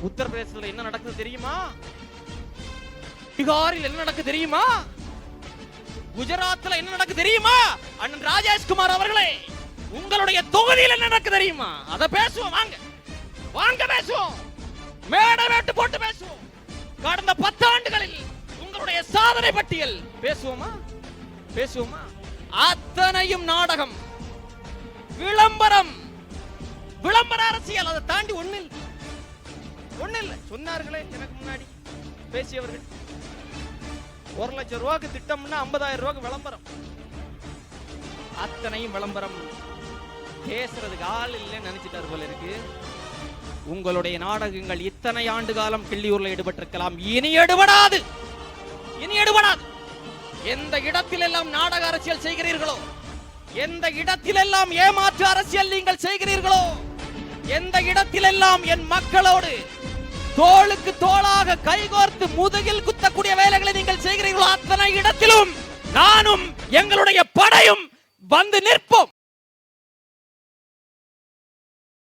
உத்தரப்பிரதேசத்துல என்ன நடக்குது தெரியுமா? பீகாரில் என்ன நடக்குது தெரியுமா? குஜராத்ல என்ன நடக்குது தெரியுமா? அண்ணன் ராஜேஷ்குமார் அவர்களே, உங்களுடைய தொகுதியில் என்ன நடக்குது தெரியுமா? அத பேசுவோம். வாங்க வாங்க பேசுவோம். மேடை வேட்டு போட்டு பேசுவோம். கடந்த 10 ஆண்டுகளில் உங்களுடைய சாதனை பட்டியல் பேசுவோமா? பேசுவோமா? அத்தனையும் நாடகம், விளம்பரம், விளம்பர அரசியல். அதை தாண்டி ஒண்ணு இல்ல. சொன்னார்களே எனக்கு முன்னாடி பேசியவர்கள், 1 லட்சம் ரூபாய்க்கு திட்டம்னா 50,000 ரூபாய்க்கு விளம்பரம். அத்தனையும் விளம்பரம். பேசுறதுக்கு ஆள் இல்லைன்னு நினைச்சிட்டாரு போல இருக்கு. உங்களுடைய நாடகங்கள் இத்தனை ஆண்டு காலம் கிள்ளியூர்ல ஈடுபட்டிருக்கலாம், இனி எடுபடாது. எந்த இடத்திலெல்லாம் நாடக அரசியல் செய்கிறீர்களோ, எந்த இடத்திலெல்லாம் ஏமாற்று அரசியல் நீங்கள் செய்கிறீர்களோ, எந்த இடத்திலெல்லாம் என் மக்களோடு தோளுக்கு தோளாக கைகோர்த்து முதுகில் குத்தக்கூடிய வேலைகளை நீங்கள் செய்கிறீர்களோ, அத்தனை இடத்திலும் நானும் எங்களுடைய படையும் வந்து நிற்போம்.